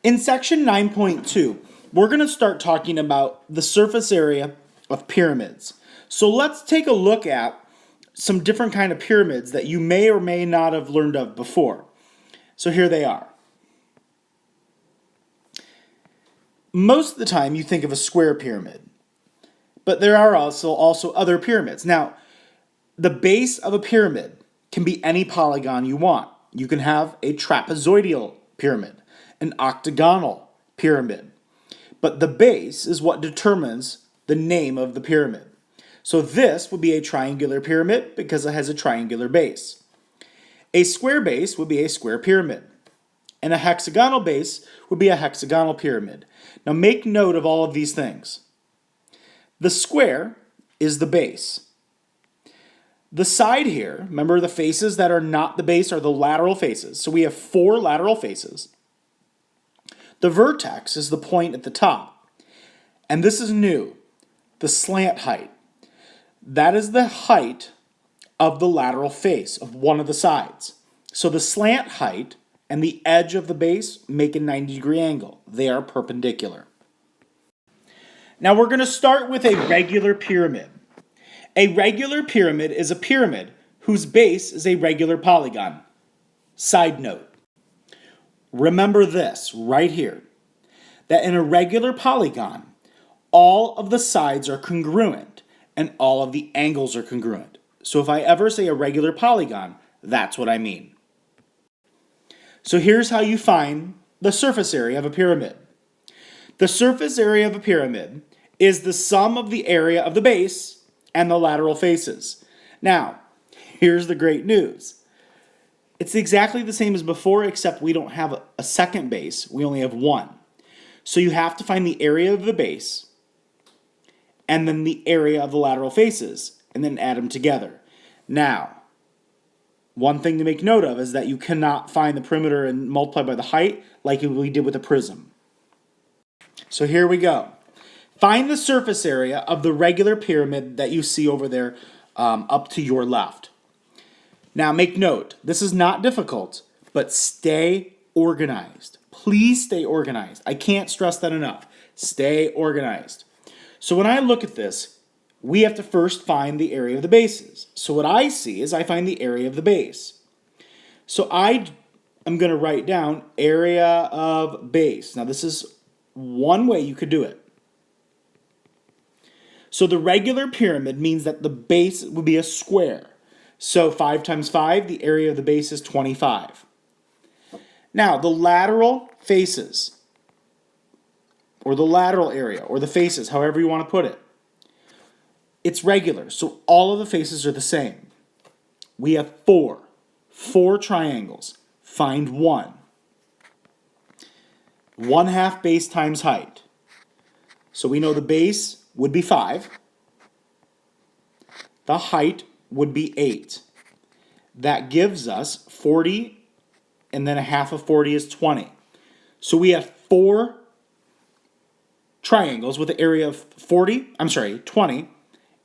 In section 9.2, we're going to start talking about the surface area of pyramids. So let's take a look at some different kind of pyramids that you may or may not have learned of before. So here they are. Most of the time you think of a square pyramid, but there are also other pyramids. Now, the base of a pyramid can be any polygon you want. You can have a trapezoidal pyramid, an octagonal pyramid. But the base is what determines the name of the pyramid. So this would be a triangular pyramid because it has a triangular base. A square base would be a square pyramid. And a hexagonal base would be a hexagonal pyramid. Now make note of all of these things. The square is the base. The side here, remember the faces that are not the base are the lateral faces. So we have 4 lateral faces. The vertex is the point at the top. And this is new, the slant height. That is the height of the lateral face of one of the sides. So the slant height and the edge of the base make a 90-degree angle. They are perpendicular. Now we're going to start with a regular pyramid. A regular pyramid is a pyramid whose base is a regular polygon. Side note, remember this right here, that in a regular polygon, all of the sides are congruent and all of the angles are congruent. So if I ever say a regular polygon, that's what I mean. So here's how you find the surface area of a pyramid. The surface area of a pyramid is the sum of the area of the base and the lateral faces. Now, here's the great news. It's exactly the same as before, except we don't have a second base. We only have one. So you have to find the area of the base and then the area of the lateral faces and then add them together. Now, one thing to make note of is that you cannot find the perimeter and multiply by the height like we did with a prism. So here we go. Find the surface area of the regular pyramid that you see over there up to your left. Now make note, this is not difficult, but stay organized. Please stay organized. I can't stress that enough. Stay organized. So when I look at this, we have to first find the area of the bases. So what I see is I find the area of the base. So I am going to write down area of base. Now this is one way you could do it. So the regular pyramid means that the base would be a square. So 5 times 5, the area of the base is 25. Now the lateral faces, or the lateral area, or the faces, however you want to put it, it's regular, so all of the faces are the same. We have 4 triangles. Find one. 1/2 base times height. So we know the base would be 5. The height would be 8. That gives us 40, and then 1/2 of 40 is 20. So we have 4 triangles with an area of 20,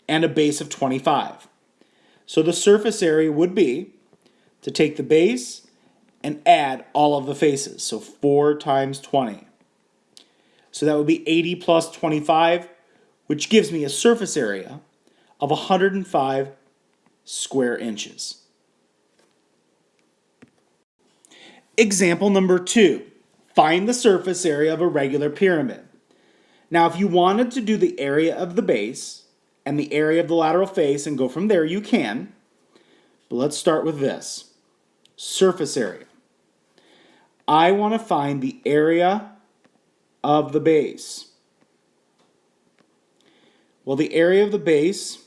and a base of 25. So the surface area would be to take the base and add all of the faces. So 4 times 20. So that would be 80 plus 25, which gives me a surface area of 105 square inches. Example number 2. Find the surface area of a regular pyramid. Now if you wanted to do the area of the base and the area of the lateral face and go from there, you can. But let's start with this. Surface area. I want to find the area of the base. Well, the area of the base,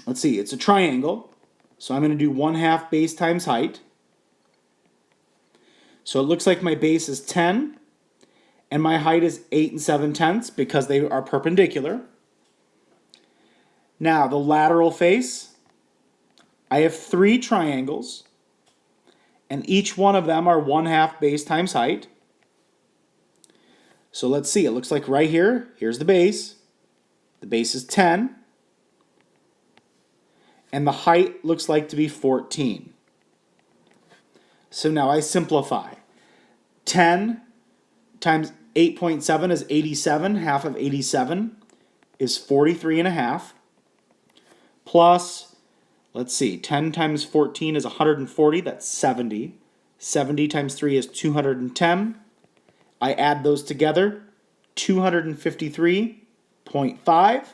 let's see, it's a triangle. So I'm going to do 1/2 base times height. So it looks like my base is 10 and my height is 8 7/10 because they are perpendicular. Now, the lateral face, I have 3 triangles, and each one of them are 1/2 base times height. So let's see, it looks like right here, here's the base. The base is 10, and the height looks like to be 14. So now I simplify. 10 times 8.7 is 87. Half of 87 is 43 and a half. Plus, let's see, 10 times 14 is 140. That's 70. 70 times 3 is 210. I add those together. 253.5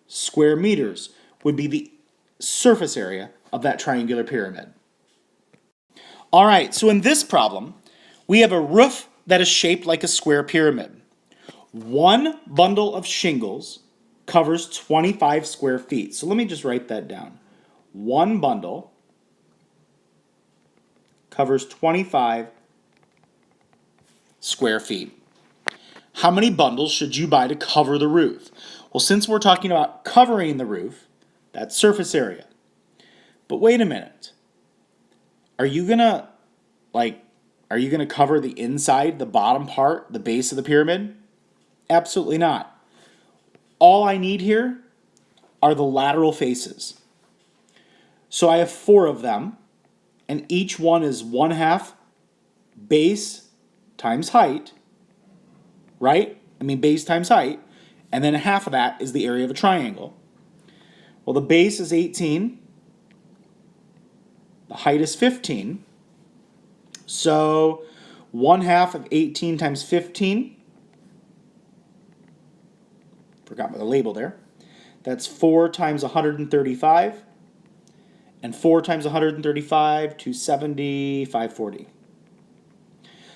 square meters would be the surface area of that triangular pyramid. All right, so in this problem, we have a roof that is shaped like a square pyramid. One bundle of shingles covers 25 square feet. So let me just write that down. One bundle covers 25 square feet. How many bundles should you buy to cover the roof? Well, since we're talking about covering the roof, that's surface area. But wait a minute. Are you gonna cover the inside, the bottom part, the base of the pyramid? Absolutely not. All I need here are the lateral faces. So I have 4 of them, and each one is 1/2 base times height, right? Base times height, and then half of that is the area of a triangle. Well, the base is 18, the height is 15, so 1/2 of 18 times 15, forgot the label there, that's 4 times 135, and 4 times 135, 270, 540.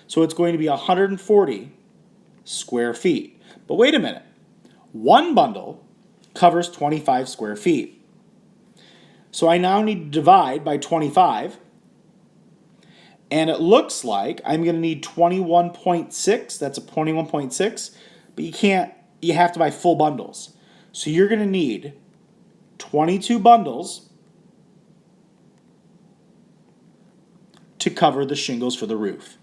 So it's going to be 140 square feet. But wait a minute. One bundle covers 25 square feet. So I now need to divide by 25. And it looks like I'm going to need 21.6. That's a 21.6. But you have to buy full bundles. So you're going to need 22 bundles to cover the shingles for the roof.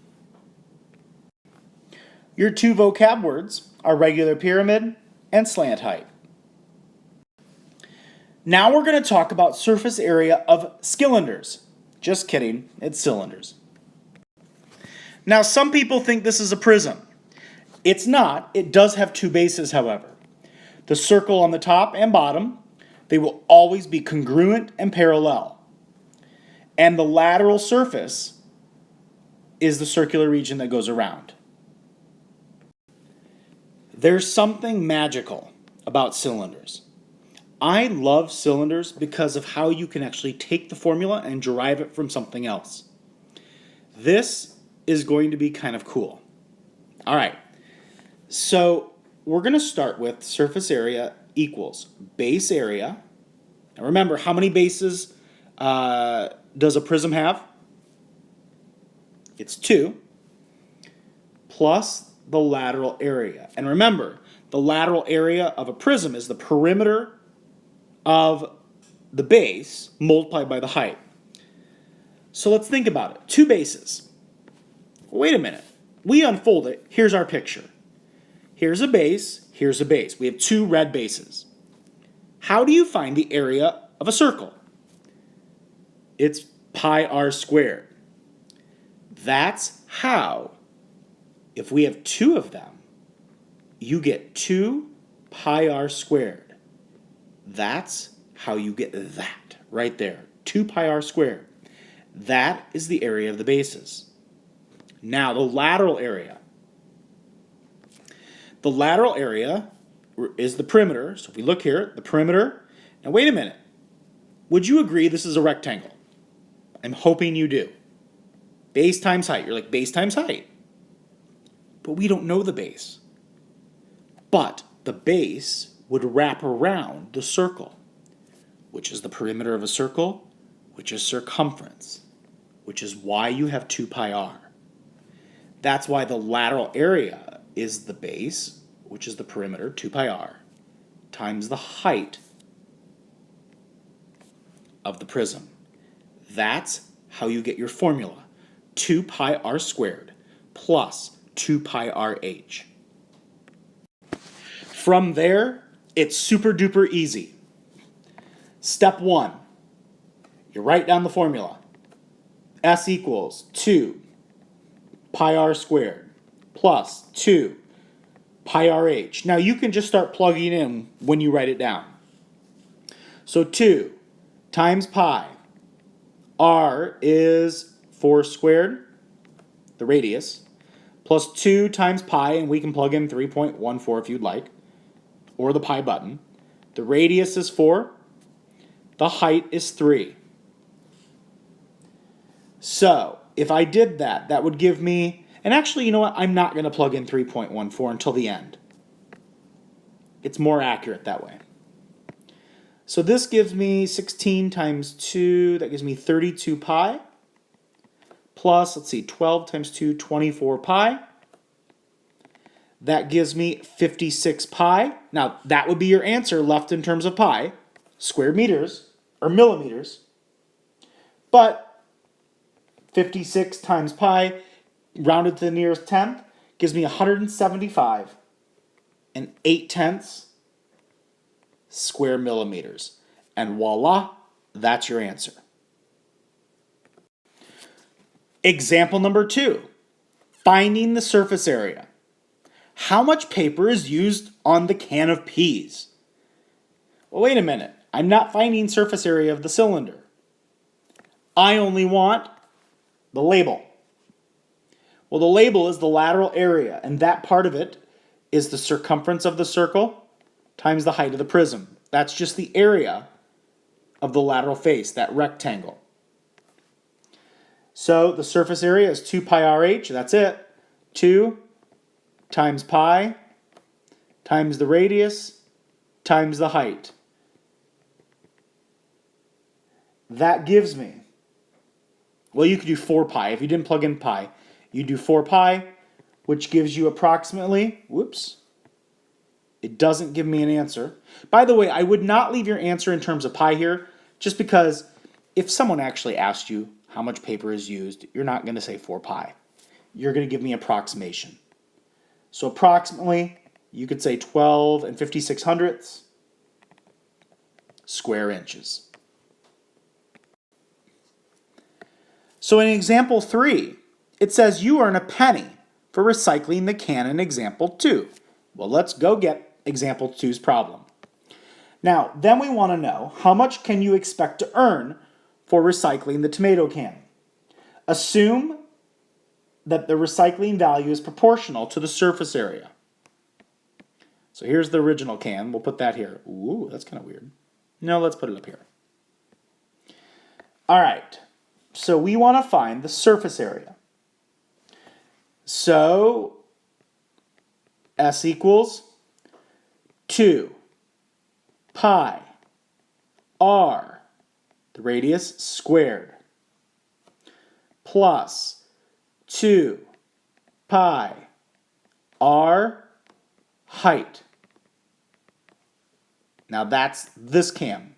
Your 2 vocab words are regular pyramid and slant height. Now we're going to talk about surface area of cylinders. Just kidding, it's cylinders. Now some people think this is a prism. It's not. It does have 2 bases, however. The circle on the top and bottom, they will always be congruent and parallel. And the lateral surface is the circular region that goes around. There's something magical about cylinders. I love cylinders because of how you can actually take the formula and derive it from something else. This is going to be kind of cool. All right, so we're going to start with surface area equals base area. Now remember, how many bases does a prism have? It's 2, plus the lateral area. And remember, the lateral area of a prism is the perimeter of the base multiplied by the height. So let's think about it. 2 bases. Wait a minute. We unfold it. Here's our picture. Here's a base. Here's a base. We have 2 red bases. How do you find the area of a circle? It's pi r squared. That's how, if we have 2 of them, you get 2 pi r squared. That's how you get that right there, 2 pi r squared. That is the area of the bases. Now the lateral area. The lateral area is the perimeter. So if we look here, the perimeter. Now wait a minute. Would you agree this is a rectangle? I'm hoping you do. Base times height. You're like, base times height. But we don't know the base. But the base would wrap around the circle, which is the perimeter of a circle, which is circumference, which is why you have 2 pi r. That's why the lateral area is the base, which is the perimeter, 2 pi r, times the height of the prism. That's how you get your formula, 2 pi r squared plus 2 pi r h. From there, it's super duper easy. Step 1, you write down the formula. S equals 2 pi r squared plus 2 pi RH. Now you can just start plugging in when you write it down. So 2 times pi. R is 4 squared, the radius, plus 2 times pi, and we can plug in 3.14 if you'd like, or the pi button. The radius is 4. The height is 3. So if I did that, that would give me, and actually, you know what? I'm not going to plug in 3.14 until the end. It's more accurate that way. So this gives me 16 times 2, that gives me 32 pi, plus, let's see, 12 times 2, 24 pi. That gives me 56 pi. Now, that would be your answer left in terms of pi, square meters, or millimeters. But 56 times pi, rounded to the nearest tenth, gives me 175 and 8/10 square millimeters. And voila, that's your answer. Example number 2, finding the surface area. How much paper is used on the can of peas? Well, wait a minute. I'm not finding surface area of the cylinder. I only want the label. Well, the label is the lateral area, and that part of it is the circumference of the circle times the height of the prism. That's just the area of the lateral face, that rectangle. So the surface area is 2 pi RH, that's it. 2 times pi times the radius times the height. That gives me, well, you could do 4 pi. If you didn't plug in pi, you do 4 pi, which gives you approximately, whoops, it doesn't give me an answer. By the way, I would not leave your answer in terms of pi here, just because if someone actually asked you how much paper is used, you're not going to say 4 pi. You're going to give me approximation. So approximately, you could say 12 and 56/100 square inches. So in example 3, it says you earn a penny for recycling the can in example 2. Well, let's go get example 2's problem. Now, then we want to know how much can you expect to earn for recycling the tomato can. Assume that the recycling value is proportional to the surface area. So here's the original can. We'll put that here. Ooh, that's kind of weird. No, let's put it up here. All right. So we want to find the surface area. So S equals 2 pi r, the radius, squared, plus 2 pi r height. Now that's this can.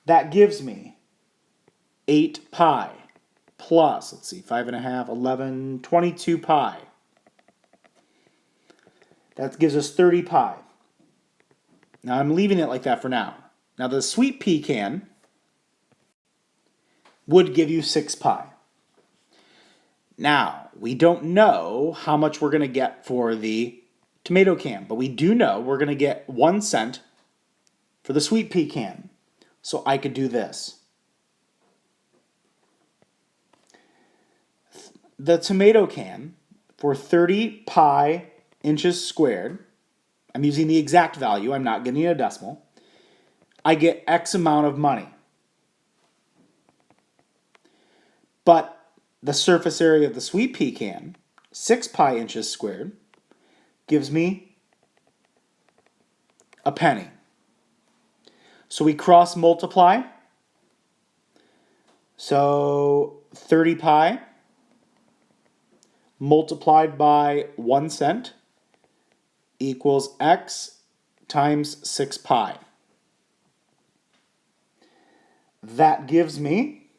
That gives me 8 pi plus, let's see, 5.5, 11, 22 pi. That gives us 30 pi. Now I'm leaving it like that for now. Now the sweet pea can would give you 6 pi. Now, we don't know how much we're going to get for the tomato can, but we do know we're going to get 1 cent for the sweet pea can. So I could do this. The tomato can, for 30 pi inches squared, I'm using the exact value, I'm not getting a decimal, I get X amount of money. But the surface area of the sweet pea can, 6 pi inches squared, gives me a penny. So we cross multiply. So 30 pi multiplied by 1 cent equals X times 6 pi. That gives me,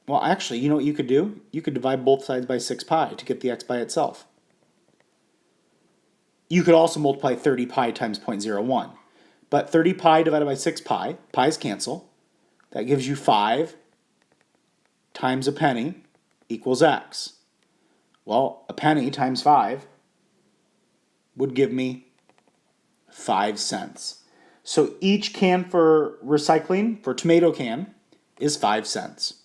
well, actually, you know what you could do? You could divide both sides by 6 pi to get the X by itself. You could also multiply 30 pi times 0.01. But 30 pi divided by 6 pi, pi's cancel. That gives you 5 times a penny equals X. Well, a penny times 5 would give me 5 cents. So each can for recycling, for tomato can, is 5 cents.